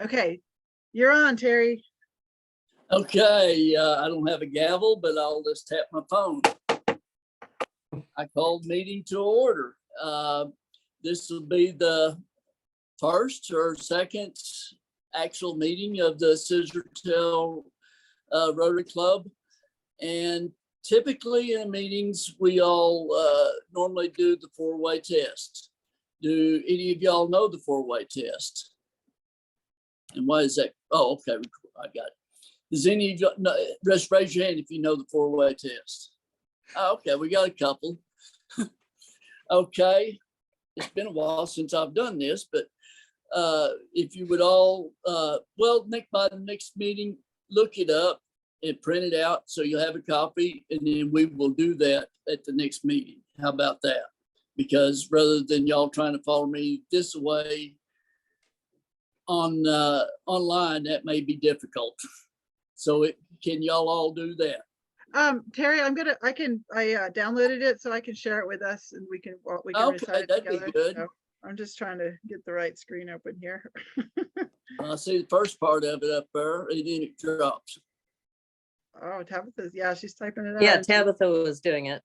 Okay, you're on, Terry. Okay, I don't have a gavel, but I'll just tap my phone. I called meeting to order. This will be the first or second actual meeting of the Scissortail Rotary Club. And typically in meetings, we all normally do the four-way test. Do any of y'all know the four-way test? And why is that? Oh, okay, I got it. Does any of you know, just raise your hand if you know the four-way test? Oh, okay, we got a couple. Okay, it's been a while since I've done this, but if you would all, well, by the next meeting, look it up and print it out so you'll have a copy, and then we will do that at the next meeting. How about that? Because rather than y'all trying to follow me this way on online, that may be difficult. So can y'all all do that? Terry, I downloaded it so I can share it with us and we can Okay, recite it that'd together. be good. So I'm just trying to get the right screen open here. I see the first part of it up there, and then it drops. Oh, Tabitha's, yeah, she's typing it out. Yeah, Tabitha was doing it.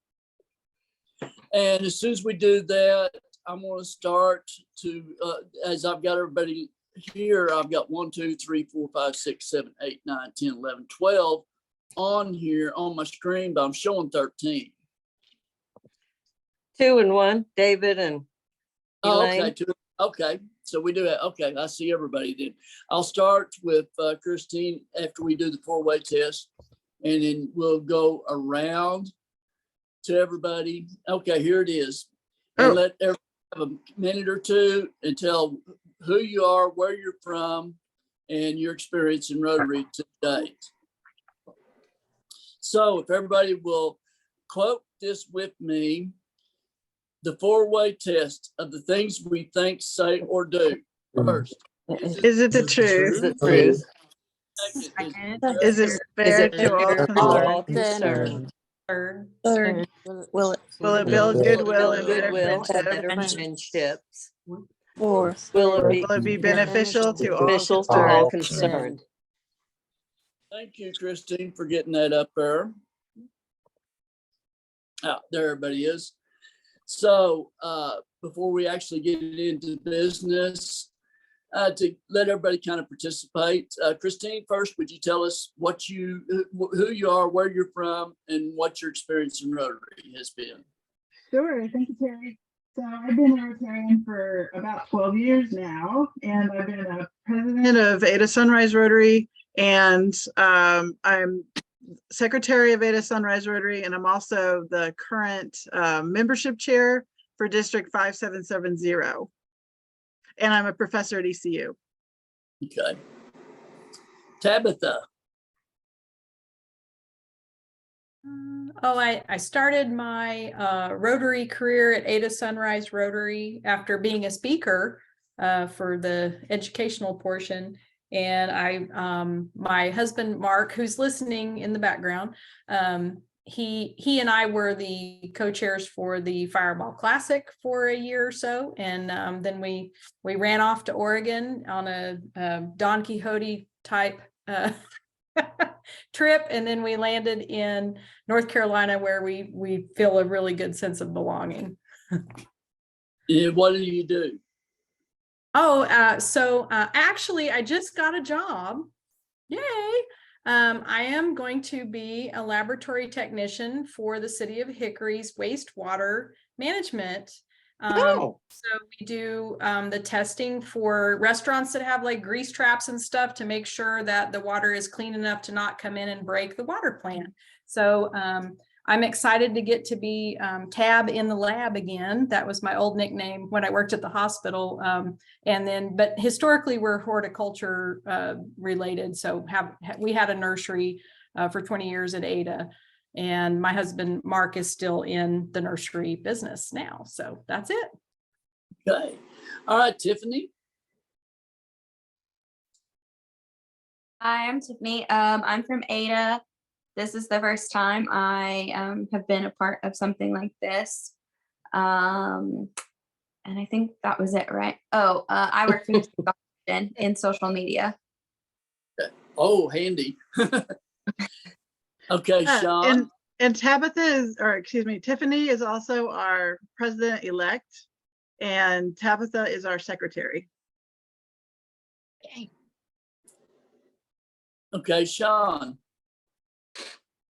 And as soon as we do that, I'm going to start to, as I've got everybody here, I've got 1, 2, 3, 4, 5, 6, 7, 8, 9, 10, 11, 12 on here on my screen, but I'm showing 13. 2 and 1, David and Elaine. Okay, okay. So we do it. Okay, I see everybody then. I'll start with Christine after we do the four-way test, and then we'll go around to everybody. Okay, here it is. And let everybody have a minute or two and tell who you are, where you're from, and your experience in Rotary to date. So if everybody will quote this with me, the four-way test of the things we think, say, or do. First, Is it the truth? Is it truth? Second, Is it fair to all concerned? Third, will it build goodwill and Goodwill better and better friendships? fourth, Will Will it be beneficial to all beneficial to concerned? all concerned? Thank you, Christine, for getting that up there. There everybody is. So before we actually get into business, to let everybody kind of participate, Christine, first, would you tell us who you are, where you're from, and what your experience in Rotary has been? Sure, thank you, Terry. So I've been a Rotarian for about 12 years now, and I've been a president Of Ada Sunrise Rotary, and I'm secretary of Ada Sunrise Rotary, and I'm also the current membership chair for District 5770. And I'm a professor at ECU. Okay. Tabitha. I started my Rotary career at Ada Sunrise Rotary after being a speaker for the educational portion. And my husband, Mark, who's listening in the background, he and I were the co-chairs for the Fireball Classic for a year or so. And then we ran off to Oregon on a Don Quixote type trip. And then we landed in North Carolina, where we feel a really good sense of belonging. And what do you do? Actually, I just got a job. Yay. I am going to be a laboratory technician for the City of Hickory's wastewater management. So we do the testing for restaurants that have like grease traps and stuff to make sure that the water is clean enough to not come in and break the water plant. So I'm excited to get to be Tab in the lab again. That was my old nickname when I worked at the hospital. But historically we're horticulture related. So we had a nursery for 20 years at Ada. And my husband, Mark, is still in the nursery business now. So that's it. Okay. All right, Tiffany. Hi, I'm Tiffany. I'm from Ada. This is the first time I have been a part of something like this. And I think that was it, right? I work for the in social media. Oh, handy. Okay, Sean. And Tabitha is, or excuse me, Tiffany is also our president-elect, and Tabitha is our secretary. Okay, Sean.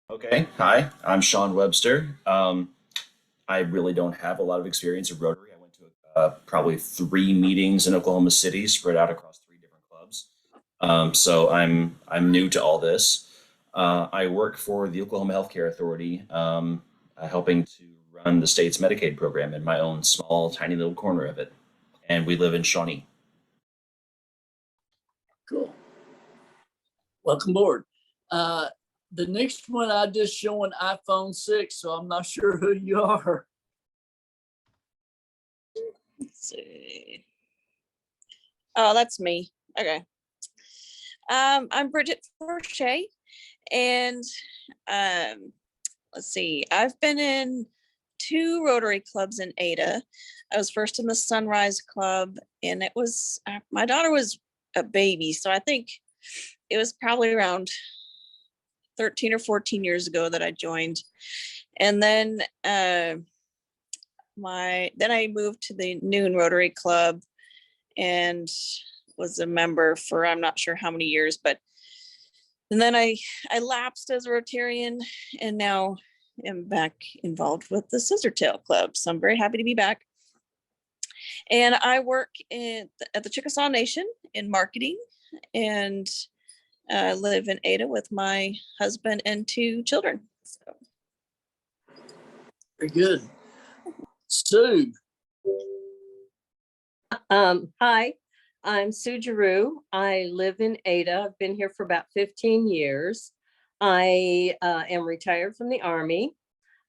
Okay, hi, I'm Sean Webster. I really don't have a lot of experience at Rotary. I went to probably 3 meetings in Oklahoma City, spread out across 3 different clubs. So I'm new to all this. I work for the Oklahoma Healthcare Authority, helping to run the state's Medicaid program in my own small, tiny little corner of it, and we live in Shawnee. Cool. Welcome aboard. The next one I just showing iPhone 6, so I'm not sure who you are. Let's see. Oh, that's me. Okay. I'm Bridget Forche, and let's see. I've been in 2 Rotary clubs in Ada. I was first in the Sunrise Club, and it was my daughter was a baby, so I think it was probably around 13 or 14 years ago that I joined. And then then I moved to the Noon Rotary Club and was a member for I'm not sure how many years, but and then I lapsed as a Rotarian and now am back involved with the Scissortail Club. So I'm very happy to be back. And I work at the Chickasaw Nation in marketing, and live in Ada with my husband and 2 children. So. Very good. Sue. Hi, I'm Sue Giroux. I live in Ada. I've been here for about 15 years. I am retired from the Army.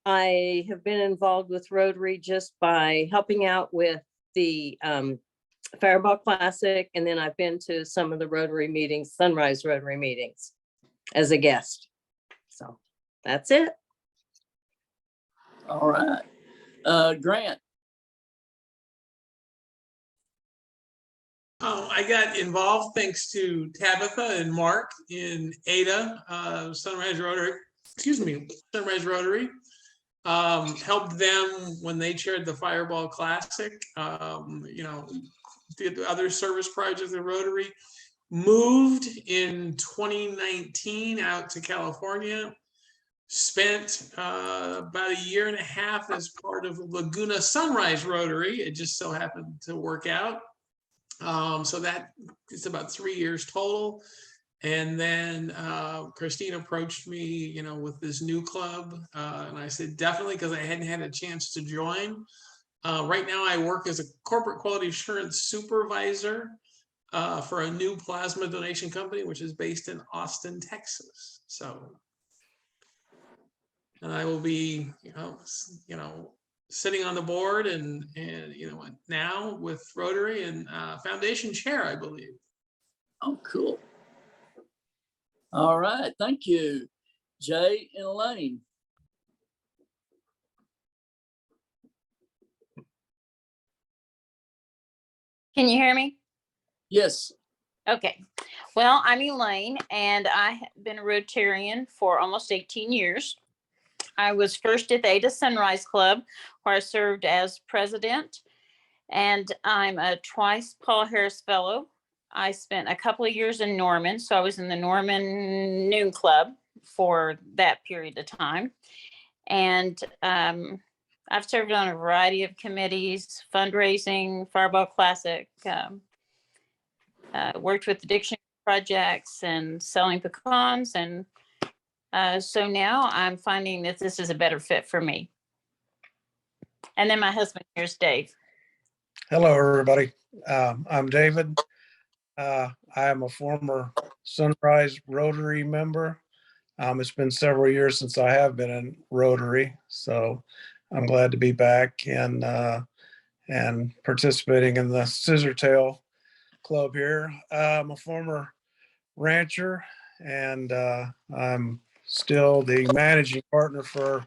I have been involved with Rotary just by helping out with the Fireball Classic, and then I've been to some of the Rotary meetings, Sunrise Rotary meetings, as a guest. So that's it. All right. Grant. I got involved thanks to Tabitha and Mark in Ada, Sunrise Rotary. Sunrise Rotary. Helped them when they chaired the Fireball Classic. Did other service projects at Rotary. Moved in 2019 out to California. Spent about a year and a half as part of Laguna Sunrise Rotary. It just so happened to work out. So that it's about 3 years total. And then Christine approached me, with this new club. And I said, definitely, because I hadn't had a chance to join. Right now I work as a corporate quality assurance supervisor for a new plasma donation company, which is based in Austin, Texas. So, and I will be, sitting on the board and now with Rotary and foundation chair, I believe. Oh, cool. All right. Thank you, Jay and Elaine. Can you hear me? Yes. Okay. Well, I'm Elaine, and I have been a Rotarian for almost 18 years. I was first at the Ada Sunrise Club, where I served as president, and I'm a twice Paul Harris Fellow. I spent a couple of years in Norman, so I was in the Norman Noon Club for that period of time. And I've served on a variety of committees, fundraising, Fireball Classic, worked with the dictionary projects and selling pecans. And so now I'm finding that this is a better fit for me. And then my husband, here's Dave. Hello, everybody. I'm David. I am a former Sunrise Rotary member. It's been several years since I have been in Rotary, so I'm glad to be back and participating in the Scissortail Club here. I'm a former rancher, and I'm still the managing partner for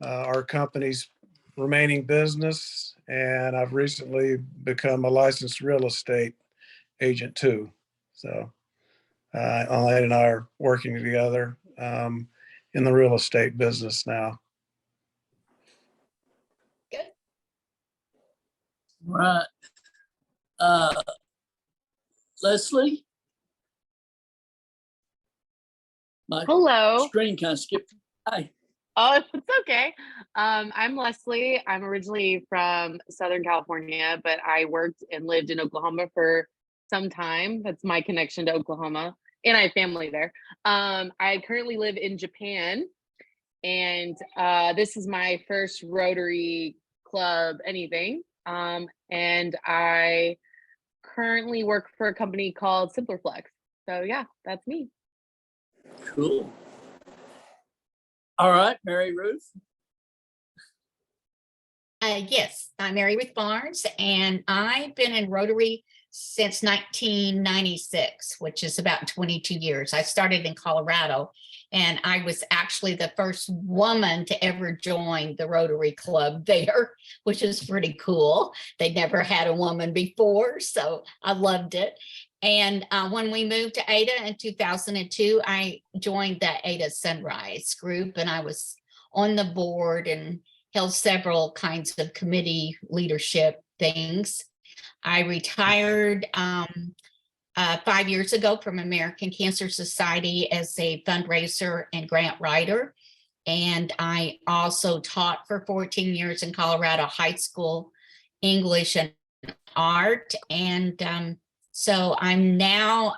our company's remaining business, and I've recently become a licensed real estate agent too. So Elaine and I are working together in the real estate business now. Right. Leslie? My Hello. screen kind of skipped. Hi. Oh, it's okay. I'm Leslie. I'm originally from Southern California, but I worked and lived in Oklahoma for some time. That's my connection to Oklahoma, and I have family there. I currently live in Japan, and this is my first Rotary Club anything. And I currently work for a company called Simplerflex. So yeah, that's me. Cool. All right, Mary Ruth. Yes, I'm Mary Ruth Barnes, and I've been in Rotary since 1996, which is about 22 years. I started in Colorado, and I was actually the first woman to ever join the Rotary Club there, which is pretty cool. They never had a woman before, so I loved it. And when we moved to Ada in 2002, I joined the Ada Sunrise group, and I was on the board and held several kinds of committee leadership things. I retired 5 years ago from American Cancer Society as a fundraiser and grant writer. And I also taught for 14 years in Colorado high school English and art. And so I'm now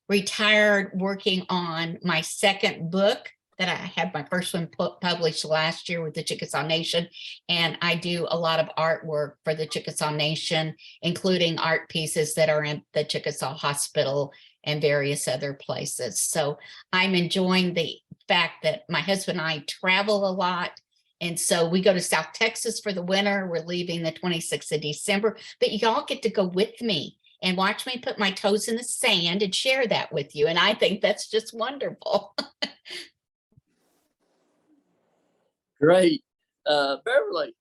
retired, working on my second book that I had my first one published last year with the Chickasaw Nation. And I do a lot of artwork for the Chickasaw Nation, including art pieces that are in the Chickasaw Hospital and various other places. So I'm enjoying the fact that my husband and I travel a lot. And so we go to South Texas for the winter. We're leaving the 26th of December, but y'all get to go with me and watch me put my toes in the sand and share that with you. And I think that's just wonderful. Great. Beverly.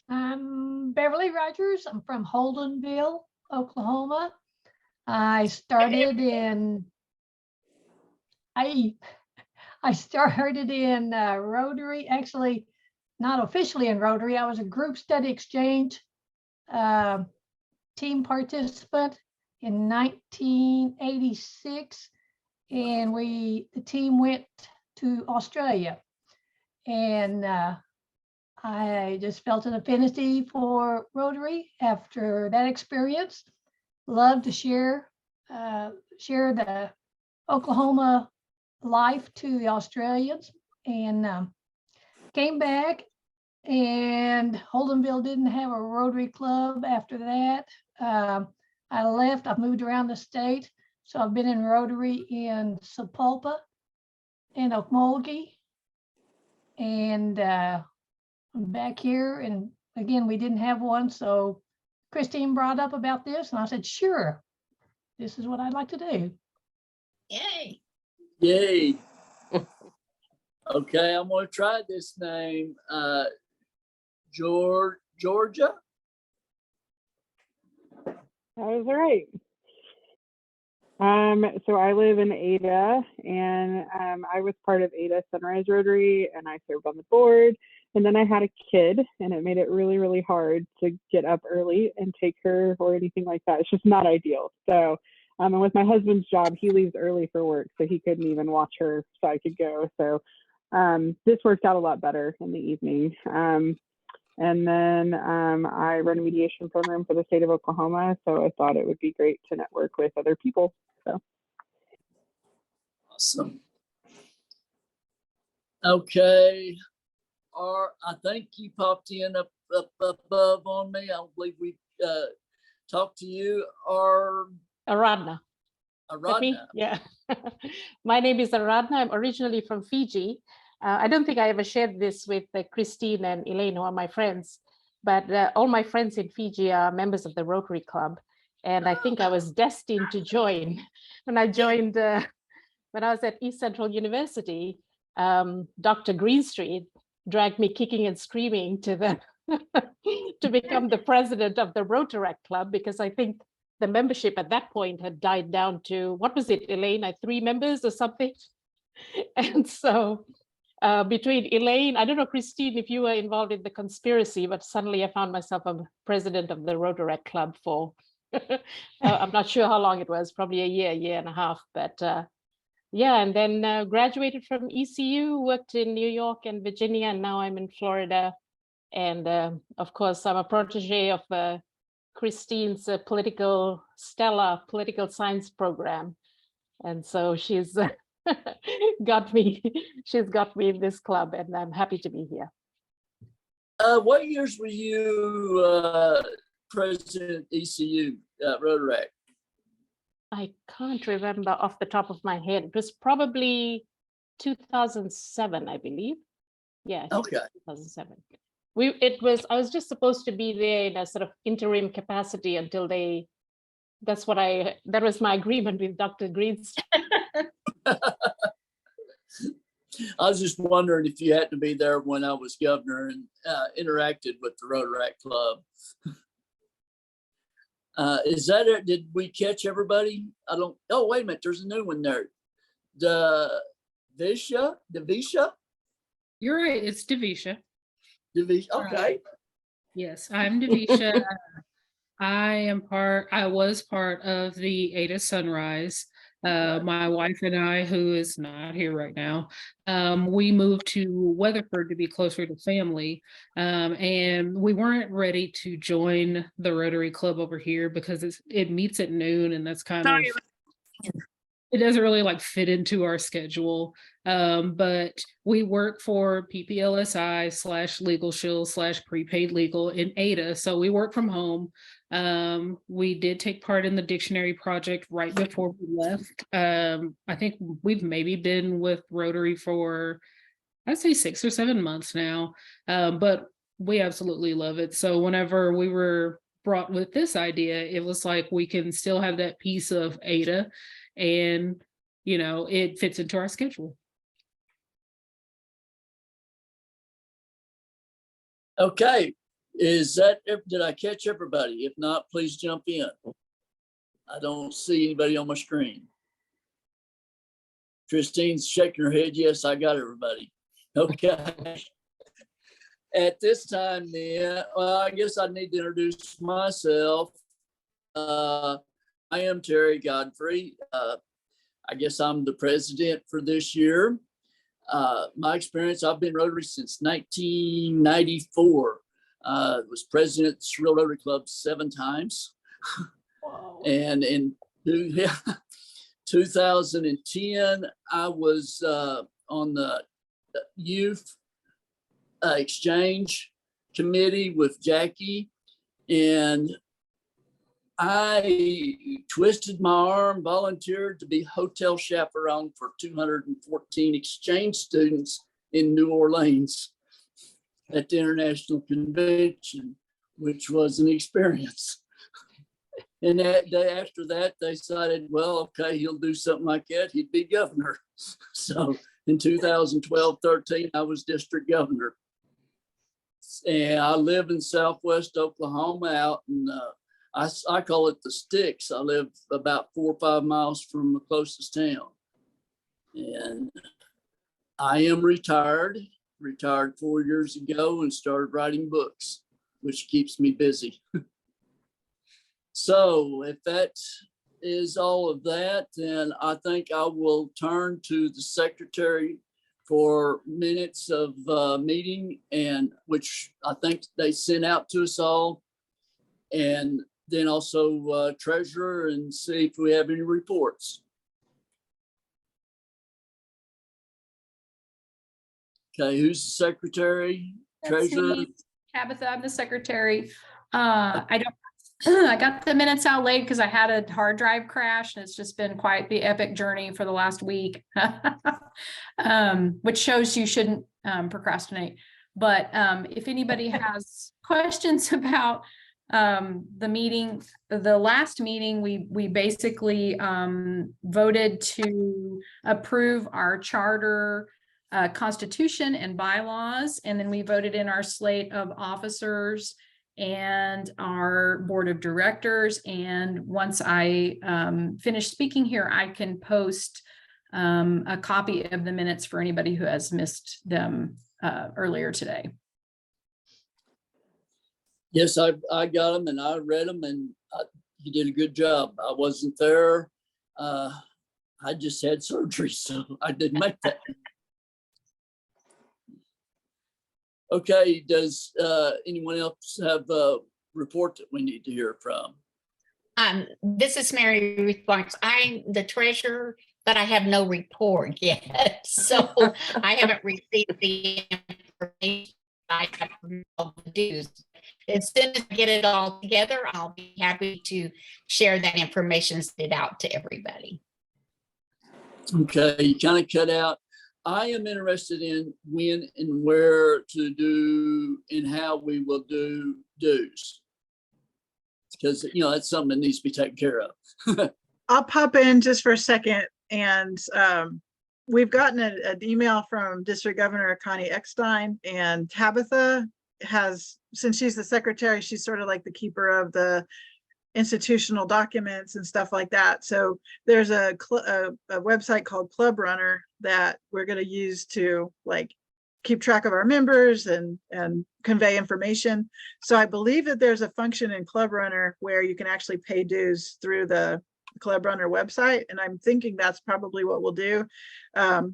I'm Beverly Rogers. I'm from Holdenville, Oklahoma. I started in Rotary, actually not officially in Rotary. I was a group study exchange team participant in 1986, and the team went to Australia. And I just felt an affinity for Rotary after that experience. Love to share the Oklahoma life to the Australians, and came back, and Holdenville didn't have a Rotary Club after that. I left, I've moved around the state. So I've been in Rotary in Sapulpa and Okmulgee, and I'm back here. And again, we didn't have one. So Christine brought up about this, and I said, sure, this is what I'd like to do. Yay. Yay. Okay, I'm going to try this name. Georgia. That was right. So I live in Ada, and I was part of Ada Sunrise Rotary, and I served on the board. And then I had a kid, and it made it really, really hard to get up early and take her or anything like that. It's just not ideal. So, and with my husband's job, he leaves early for work, so he couldn't even watch her, so I could go. So this worked out a lot better in the evening. And then I run a mediation program for the state of Oklahoma. So I thought it would be great to network with other people. So. Awesome. Okay. I think you popped in up above on me. I don't believe we talked to you. Aradna. Aradna. Yeah. My name is Aradna. I'm originally from Fiji. I don't think I ever shared this with Christine and Elaine, who are my friends, but all my friends in Fiji are members of the Rotary Club. And I think I was destined to join. When I joined, when I was at East Central University, Dr. Greenstreet dragged me kicking and screaming to become the president of the Rotaract Club, because I think the membership at that point had died down to, what was it, Elaine, 3 members or something? And so between Elaine, I don't know, Christine, if you were involved in the conspiracy, but suddenly I found myself a president of the Rotary Club for, I'm not sure how long it was, probably a year and a half, but yeah, and then graduated from ECU, worked in New York and Virginia, and now I'm in Florida. And of course, I'm a protege of Christine's political science program. And so she's got me in this club, and I'm happy to be here. What years were you president ECU Rotary? I can't remember off the top of my head. It was probably 2007, I believe. Yeah. Okay. 2007. I was just supposed to be there in a sort of interim capacity until that was my agreement with Dr. Greenstone. I was just wondering if you had to be there when I was governor and interacted with the Rotary Club. Is that it? Did we catch everybody? Oh, wait a minute. There's a new one there. Devisha? You're right. It's Devisha. Devisha. Okay. Yes, I'm Devisha. I was part of the Ada Sunrise. My wife and I, who is not here right now, we moved to Weatherford to be closer to family. And we weren't ready to join the Rotary Club over here because it meets at noon, and that's kind of, it doesn't really like fit into our schedule. But we work for PPLSI / Legal Shield / Prepaid Legal in Ada. So we work from home. We did take part in the dictionary project right before we left. I think we've maybe been with Rotary for, I'd say 6 or 7 months now, but we absolutely love it. So whenever we were brought with this idea, it was like we can still have that piece of Ada, and it fits into our schedule. Okay. Did I catch everybody? If not, please jump in. I don't see anybody on my screen. Christine's shaking her head. Yes, I got everybody. Okay. At this time, then, well, I guess I need to introduce myself. I am Terry Godfrey. I guess I'm the president for this year. My experience, I've been Rotary since 1994. Was president of the Real Rotary Club 7 times. Wow. And in 2010, I was on the youth exchange committee with Jackie, and I twisted my arm, volunteered to be hotel chaperone for 214 exchange students in New Orleans at the International Convention, which was an experience. And that day after that, they decided, well, okay, he'll do something like that. He'd be governor. So in 2012-13, I was district governor. And I live in Southwest Oklahoma out in, I call it the sticks. I live about 4 or 5 miles from the closest town. And I am retired 4 years ago and started writing books, which keeps me busy. So if that is all of that, then I think I will turn to the secretary for minutes of meeting, and which I think they sent out to us all. And then also treasurer, and see if we have any reports. Okay, who's the secretary? That's Treasurer? me, Tabitha, I'm the secretary. I got the minutes out late because I had a hard drive crash, and it's just been quite the epic journey for the last week, which shows you shouldn't procrastinate. But if anybody has questions about the meeting, the last meeting, we basically voted to approve our charter, constitution and bylaws, and then we voted in our slate of officers and our board of directors. And once I finish speaking here, I can post a copy of the minutes for anybody who has missed them earlier today. Yes, I got them and I read them, and you did a good job. I wasn't there. I just had surgery, so I didn't make that. Okay, does anyone else have a report that we need to hear from? This is Mary Ruth Barnes. I'm the treasurer, but I have no report yet. So I haven't received the information I have from all the dues. As soon as I get it all together, I'll be happy to share that information, send it out to everybody. Okay, you kind of cut out. I am interested in when and where to do and how we will do dues. Because, you know, that's something that needs to be taken care of. I'll pop in just for a second. And we've gotten an email from District Governor Connie Eckstein, and Tabitha has, since she's the secretary, she's sort of like the keeper of the institutional documents and stuff like that. So there's a website called Club Runner that we're going to use to like keep track of our members and convey information. So I believe that there's a function in Club Runner where you can actually pay dues through the Club Runner website, and I'm thinking that's probably what we'll do.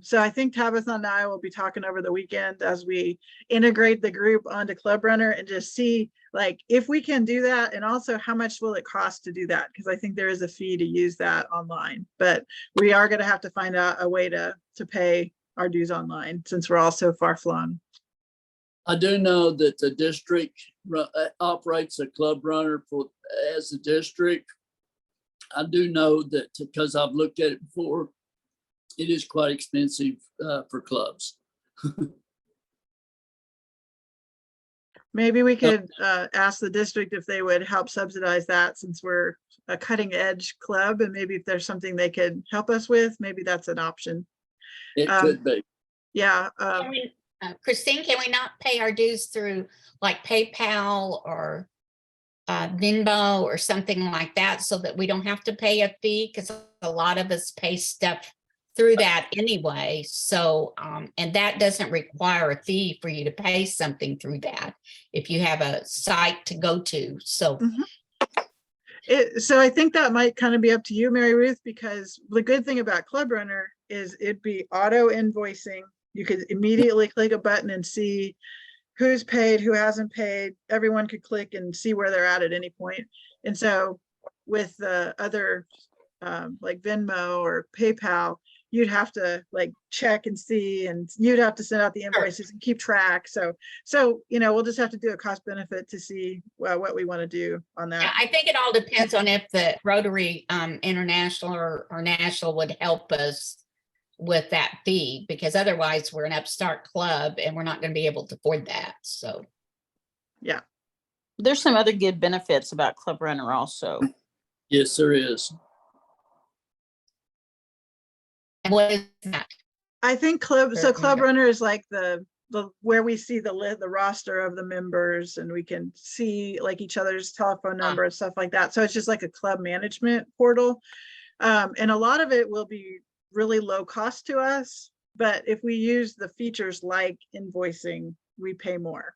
So I think Tabitha and I will be talking over the weekend as we integrate the group onto Club Runner and just see like if we can do that, and also how much will it cost to do that, because I think there is a fee to use that online, but we are going to have to find out a way to pay our dues online since we're all so far flung. I do know that the district operates a Club Runner as a district. I do know that because I've looked at it before, it is quite expensive for clubs. Maybe we could ask the district if they would help subsidize that, since we're a cutting edge club, and maybe if there's something they could help us with, maybe that's an option. It could be. Yeah. Christine, can we not pay our dues through like PayPal or Venmo or something like that, so that we don't have to pay a fee? Because a lot of us pay stuff through that anyway. So, and that doesn't require a fee for you to pay something through that if you have a site to go to. So, so I think that might kind of be up to you, Mary Ruth, because the good thing about Club Runner is it'd be auto invoicing. You could immediately click a button and see who's paid, who hasn't paid. Everyone could click and see where they're at any point. And so with the other like Venmo or PayPal, you'd have to like check and see, and you'd have to send out the invoices and keep track. So, you know, we'll just have to do a cost benefit to see what we want to do on that. yeah, I think it all depends on if the Rotary International or National would help us with that fee, because otherwise we're an upstart club and we're not going to be able to afford that. So, yeah. There's some other good benefits about Club Runner also. Yes, there is. and what is that? I think Club Runner is like the where we see the roster of the members, and we can see like each other's telephone number and stuff like that. So it's just like a club management portal. And a lot of it will be really low cost to us, but if we use the features like invoicing, we pay more.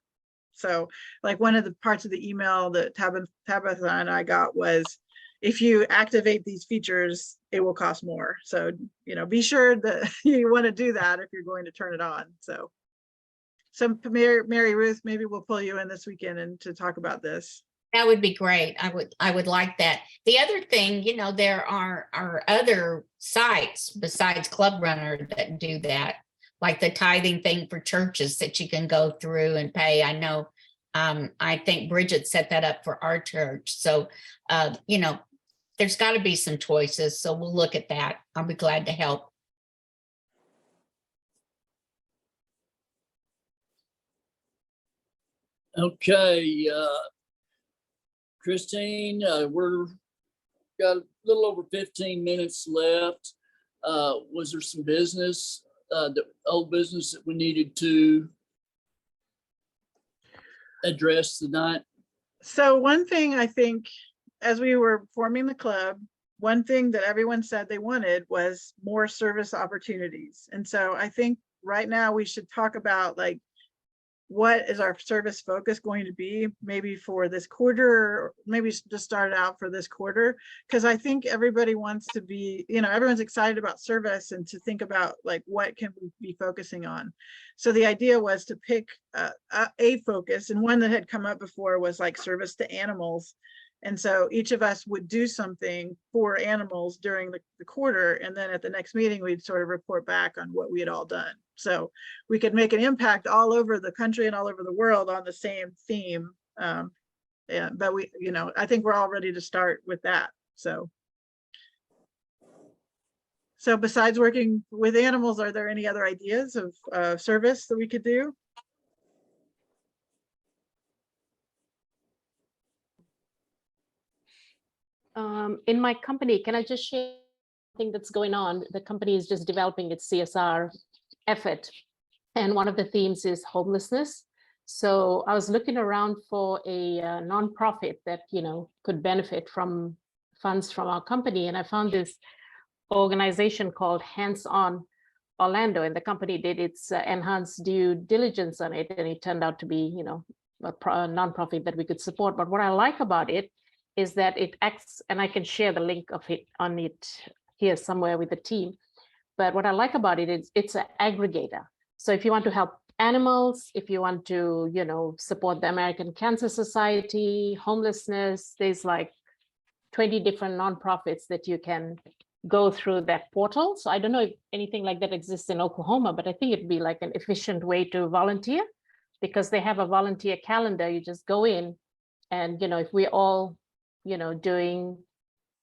So like one of the parts of the email that Tabitha and I got was, if you activate these features, it will cost more. So, you know, be sure that you want to do that if you're going to turn it on. So Mary Ruth, maybe we'll pull you in this weekend and to talk about this. That would be great. I would like that. The other thing, you know, there are other sites besides Club Runner that do that, like the tithing thing for churches that you can go through and pay. I know, I think Bridget set that up for our church. So, you know, there's got to be some choices. So we'll look at that. I'll be glad to help. Okay, Christine, we're got a little over 15 minutes left. Was there some business, the old business that we needed to address tonight? So one thing I think, as we were forming the club, one thing that everyone said they wanted was more service opportunities. And so I think right now we should talk about like, what is our service focus going to be, maybe for this quarter, or maybe just start out for this quarter, because I think everybody wants to be, everyone's excited about service and to think about like, what can we be focusing on. So the idea was to pick a focus, and one that had come up before was like service to animals. And so each of us would do something for animals during the quarter, and then at the next meeting, we'd sort of report back on what we had all done. So we could make an impact all over the country and all over the world on the same theme. But we, I think we're all ready to start with that. So besides working with animals, are there any other ideas of service that we could do? In my company, can I just share something that's going on? The company is just developing its CSR effort, and one of the themes is homelessness. So I was looking around for a nonprofit that could benefit from funds from our company, and I found this organization called Hands On Orlando, and the company did its enhanced due diligence on it, and it turned out to be a nonprofit that we could support. But what I like about it is that it acts, and I can share the link of it on it here somewhere with the team. But what I like about it is it's an aggregator. So if you want to help animals, if you want to, support the American Cancer Society, homelessness, there's like 20 different nonprofits that you can go through that portal. So I don't know if anything like that exists in Oklahoma, but I think it'd be like an efficient way to volunteer, because they have a volunteer calendar. You just go in and, if we all, doing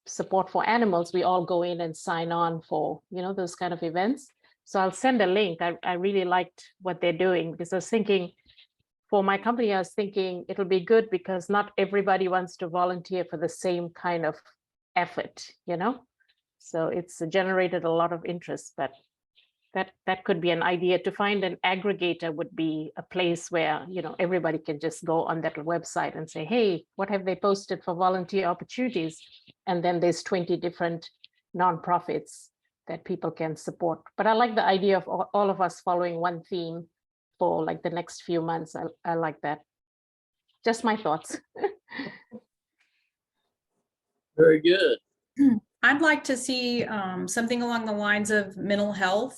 support for animals, we all go in and sign on for, those kind of events. So I'll send a link. I really liked what they're doing, because I was thinking for my company, I was thinking it'll be good because not everybody wants to volunteer for the same kind of effort, So it's generated a lot of interest, but that could be an idea. To find an aggregator would be a place where, everybody can just go on that website and say, hey, what have they posted for volunteer opportunities? And then there's 20 different nonprofits that people can support. But I like the idea of all of us following one theme for like the next few months. I like that. Just my thoughts. Very good. I'd like to see something along the lines of mental health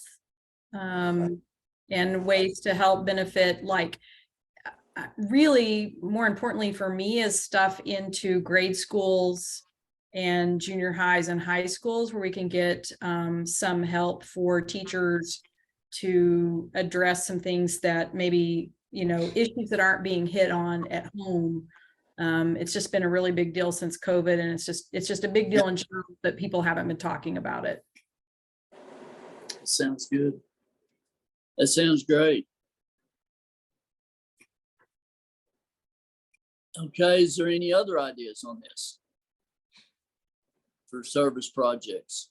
and ways to help benefit, like really more importantly for me is stuff into grade schools and junior highs and high schools, where we can get some help for teachers to address some things that maybe, issues that aren't being hit on at home. It's just been a really big deal since COVID, and it's just a big deal in general that people haven't been talking about it. Sounds good. That sounds great. Okay, is there any other ideas on this for service projects?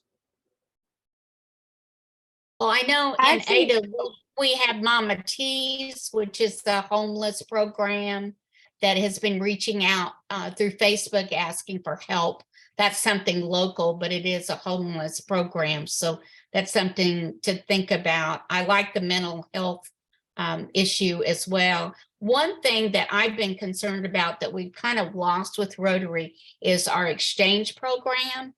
Well, I know in Ada, we have Mama T's, which is the homeless program that has been reaching out through Facebook asking for help. That's something local, but it is a homeless program. So that's something to think about. I like the mental health issue as well. One thing that I've been concerned about that we've kind of lost with Rotary is our exchange program.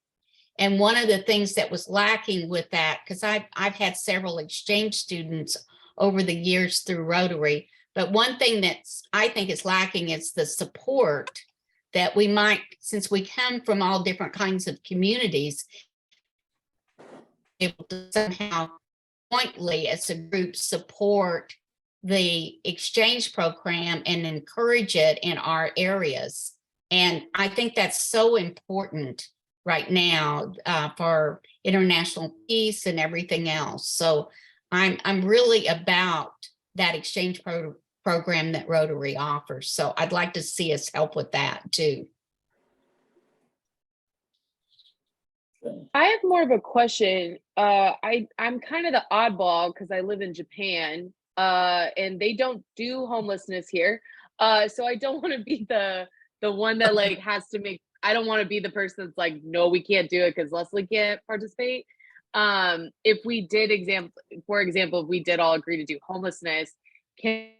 And one of the things that was lacking with that, because I've had several exchange students over the years through Rotary, but one thing that's I think is lacking is the support that we might, since we come from all different kinds of communities, able to somehow jointly as a group support the exchange program and encourage it in our areas. And I think that's so important right now for international peace and everything else. So I'm really about that exchange program that Rotary offers. So I'd like to see us help with that too. I have more of a question. I'm kind of the oddball because I live in Japan and they don't do homelessness here. So I don't want to be the the one that like has to make, I don't want to be the person that's like, no, we can't do it because Leslie can't participate. If we did for example, if we did all agree to do homelessness, can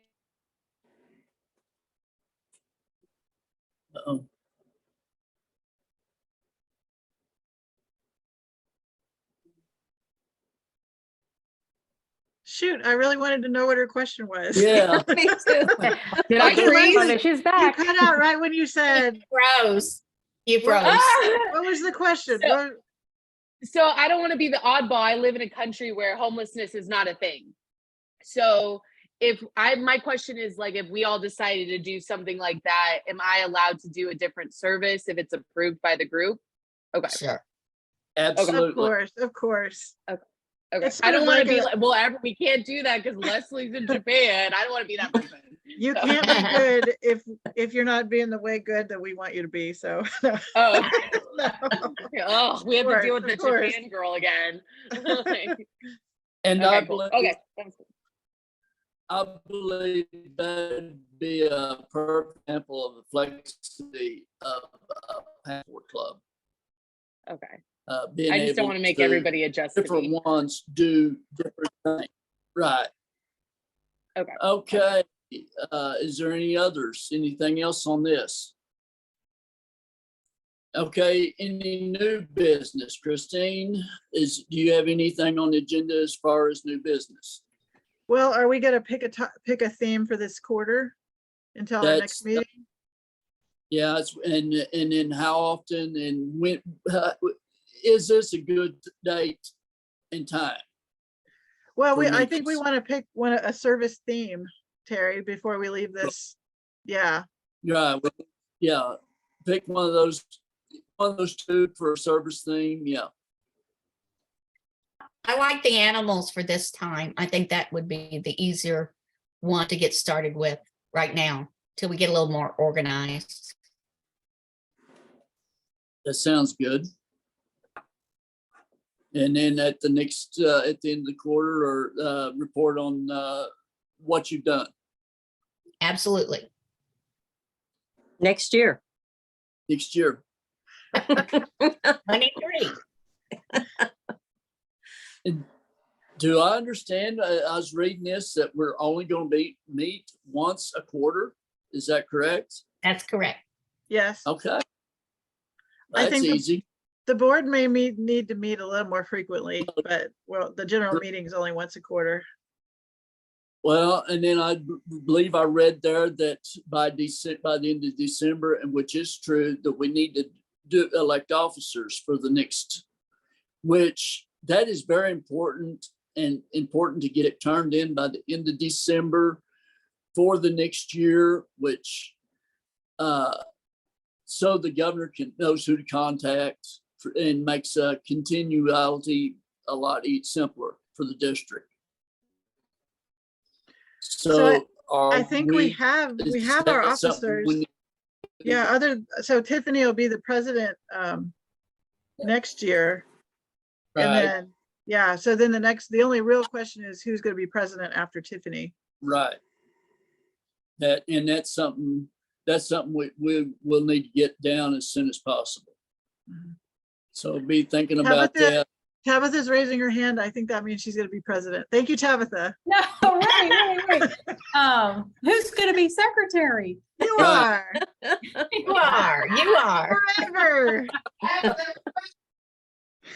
Uh-oh. Shoot, I really wanted to know what her question was. Yeah. Me too. did I Okay, freeze? Leslie, She's you back. cut out right when you said, Froze. You What- froze. what was the question? So- What- So I don't want to be the oddball. I live in a country where homelessness is not a thing. So my question is like, if we all decided to do something like that, am I allowed to do a different service if it's approved by the group? Okay. Sure. Absolutely. Of course, of course. Okay. It's I sort don't of want to like be a- like, well, we can't do that because Leslie's in Japan. I don't want to be that person. You So- can't be good if you're not being the way good that we want you to be. So no. Oh, No. oh, we have to deal with Of the course. Japan girl again. Like, And okay, I cool. believe, Okay. Sounds good. I believe that'd be a perfect example of the flexibility of a passport club. Okay. Being I just don't able want to make to- everybody adjust to different me. ones do different things. Right. Okay. Okay. Is there any others? Anything else on this? Okay, any new business? Christine, do you have anything on the agenda as far as new business? Well, are we gonna pick a theme for this quarter until our next That's- meeting? Yeah, and then how often and when, is this a good date and time? Well, for I think we meetings? want to pick a service theme, Terry, before we leave this. Yeah, Yeah, pick one of those two for a service theme, yeah. I like the animals for this time. I think that would be the easier one to get started with right now, till we get a little more organized. That sounds good. And then at the next, at the end of the quarter, or report on what you've done Absolutely. Next year. next year. 23. Do I understand? I was reading this that we're only going to meet once a quarter. Is that correct? That's correct. yes. Okay. I That's think easy. the board may need to meet a little more frequently, but well, the general meeting is only once a quarter. Well, and then I believe I read there that by the end of December, and which is true, that we need to elect officers for the next, which that is very important, and important to get it turned in by the end of December for the next year, which so the governor knows who to contact and makes continuality a lot simpler for the district. So So I think we have our officers. Yeah, so Tiffany will be the president next year. And Right, then, yeah, so then the only real question is who's going to be president after Tiffany? right. That's something we will need to get down as soon as possible. Mhm. So be thinking about that. Tabitha's raising her hand. I think that means she's going to be president. Thank you, Tabitha. No, wait. Who's gonna be secretary? You Right. are You are. You are. forever.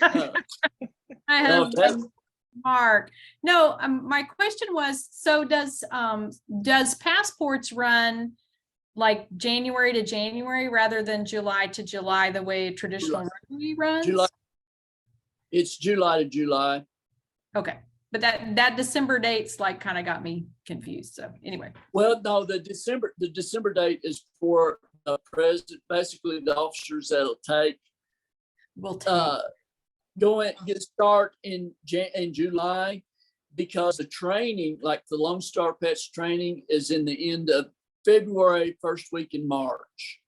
Uh, I No, have that- Mark. No, my question was, so does passports run like January to January rather than July to July, the way a traditional Rotary runs? July. It's July to July. Okay, but that December date's like kind of got me confused. So anyway, Well, no, the December date is for the president, basically the officers that'll take we'll take. get start in July, because the training, like the Lone Star Pets training, is in the end of February, first week in March.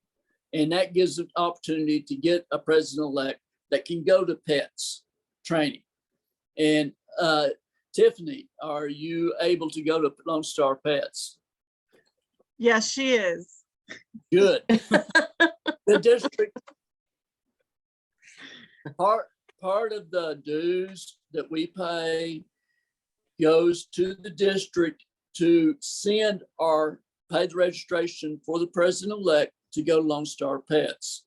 And that gives an opportunity to get a president-elect that can go to pets training. And Tiffany, are you able to go to Lone Star Pets? Yes, she is. Good. The district, part of the dues that we pay goes to the district to send our pay the registration for the president-elect to go to Lone Star Pets.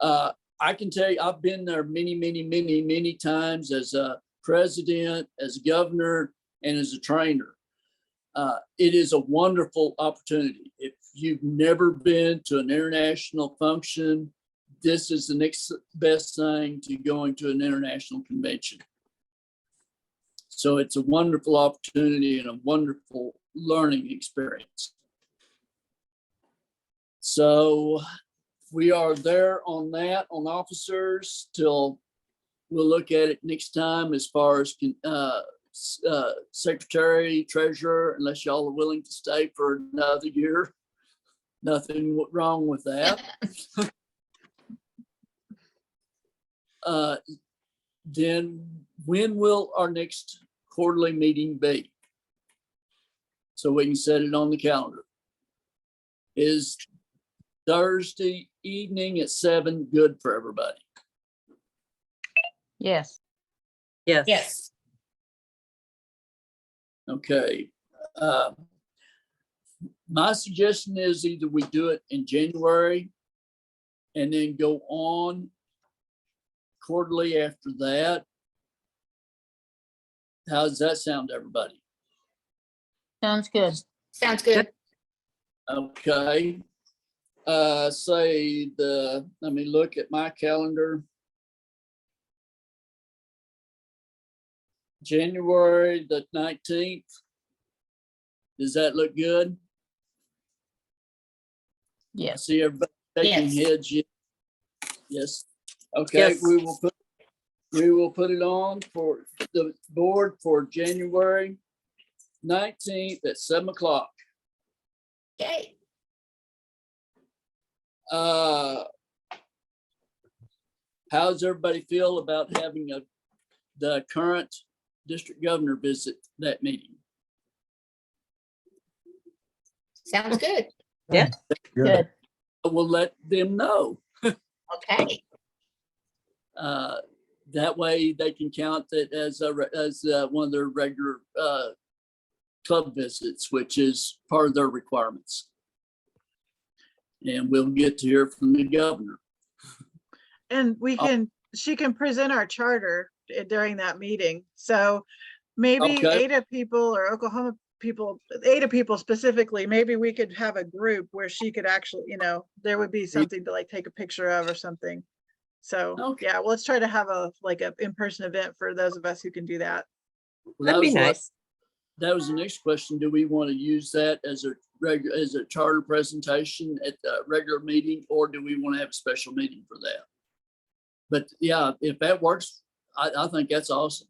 I can tell you, I've been there many times as a president, as a governor, and as a trainer. It is a wonderful opportunity. If you've never been to an international function, this is the next best thing to going to an international convention. So it's a wonderful opportunity and a wonderful learning experience. So we are there on that, on officers, till we'll look at it next time as far as secretary, treasurer, unless y'all are willing to stay for another year. Nothing wrong with that. Then when will our next quarterly meeting be? So we can set it on the calendar. Is Thursday evening at 7 good for everybody? Yes. Yes. Yes. Okay. My suggestion is either we do it in January and then go on quarterly after that. How does that sound to everybody? Sounds good. Sounds good. Okay. Let me look at my calendar. January the 19th. Does that look good? I Yes. see everybody shaking Yes. heads. Yes. Okay, Yes. we will put it on for the board for January 19th at 7 o'clock. Okay. How does everybody feel about having the current district governor visit that meeting? Sounds good. Yeah. Good. We'll let them know. Okay. That way they can count it as one of their regular club visits, which is part of their requirements. And we'll get to hear from the governor. And she can present our charter during that meeting. So maybe Okay. Ada people or Oklahoma people, Ada people specifically, maybe we could have a group where she could actually, there would be something to like take a picture of or something. So Okay. yeah, well, let's try to have a in-person event for those of us who can do that. Well, That'd be was what- nice. That was the next question. Do we want to use that as a charter presentation at the regular meeting, or do we want to have a special meeting for that? But yeah, if that works, I think that's awesome.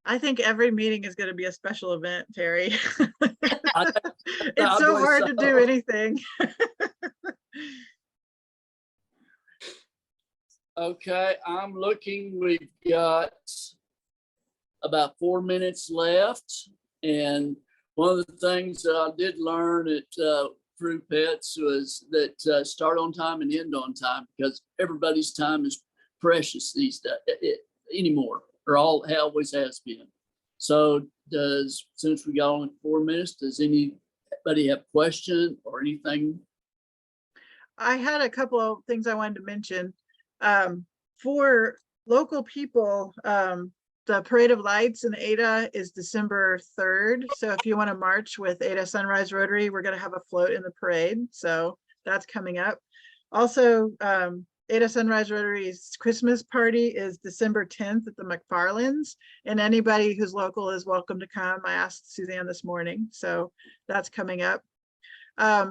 I think every meeting is going to be a special event, Terry. It's I'll so do hard to do so. anything. Okay, I'm looking, we've got about 4 minutes left. And one of the things that I did learn at through Pets was that start on time and end on time, because everybody's time is precious these days anymore, or always has been. So since we got only 4 minutes, does anybody have a question or anything? I had a couple of things I wanted to mention. For local people, the Parade of Lights in Ada is December 3rd. So if you want to march with Ada Sunrise Rotary, we're going to have a float in the parade. So that's coming up. Also, Ada Sunrise Rotary's Christmas party is December 10th at the McFarlands, and anybody who's local is welcome to come. I asked Suzanne this morning, so that's coming up.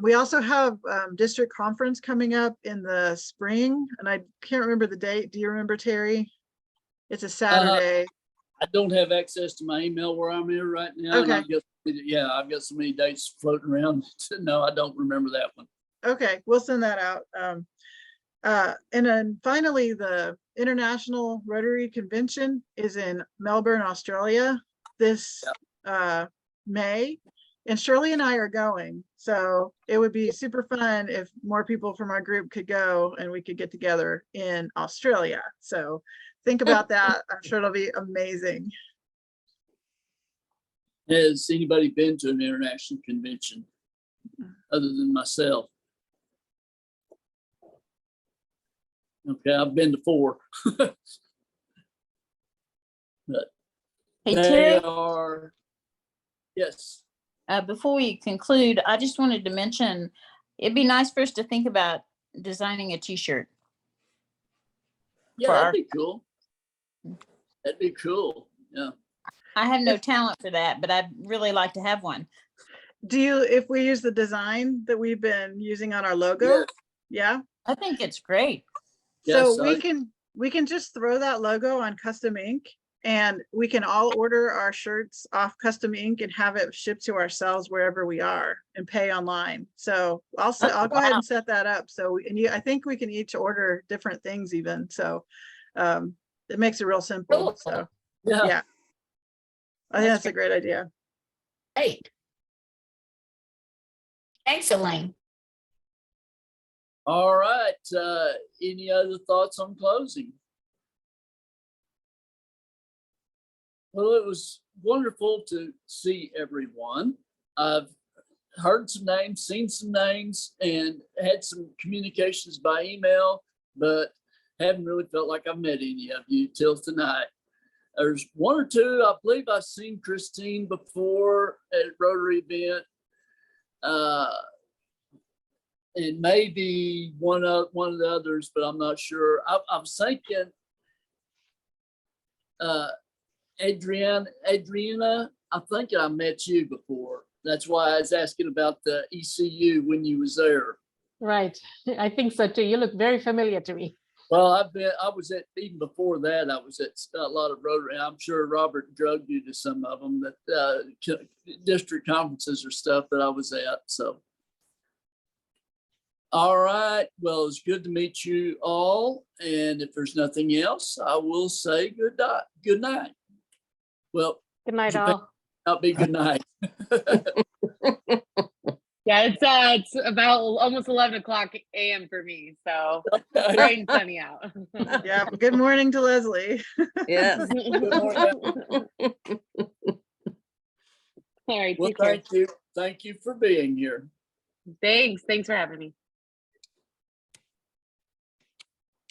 We also have district conference coming up in the spring, and I can't remember the date. Do you remember, Terry? It's a Saturday. I don't have access to my email where I'm here right now. Okay. And I've got so many dates floating around. No, I don't remember that one. Okay, we'll send that out. And then finally, the International Rotary Convention is in Melbourne, Australia this May. And Shirley and I are going, so it would be super fun if more people from our group could go and we could get together in Australia. So think about that. I'm sure it'll be amazing. Has anybody been to an international convention other than myself? Okay, I've been to 4. But Hey, they Terry, are, yes. before we conclude, I just wanted to mention, it'd be nice for us to think about designing a t-shirt. Yeah, For that'd our- be cool. That'd be cool. Yeah. I have no talent for that, but I'd really like to have one. Do you, if we use the design that we've been using on our logo? Yeah. I think it's great. So Yes, we can just throw that logo on Custom Ink, and we can all order our shirts off Custom Ink and have it shipped to ourselves wherever we are and pay online. So I'll go ahead and set that up. So, and I think we can each order different things even. So it makes it real simple. Cool. So Yeah. I think that's a great idea. Great. Thanks, Elaine. All right. Any other thoughts on closing? Well, it was wonderful to see everyone. I've heard some names, seen some names, and had some communications by email, but haven't really felt like I've met any of you till tonight. There's 1 or 2, I believe I've seen Christine before at Rotary event. And maybe one of the others, but I'm not sure. I was thinking Adriana, I think I met you before. That's why I was asking about the ECU when you was there. Right. I think so too. You look very familiar to me. Well, I was at, even before that, I was at a lot of Rotary. I'm sure Robert drugged you to some of them, that district conferences or stuff that I was at. So, all right. Well, it's good to meet you all. And if there's nothing else, I will say good night. Good night. Well, Good night, Japan, all. I'll be good night. Yeah, it's about almost 11 o'clock a.m. for me, so bright and sunny out. Yeah. Good morning to Leslie. Yes. All right, Well, take care. thank you. Thank you for being here. Thanks for having me.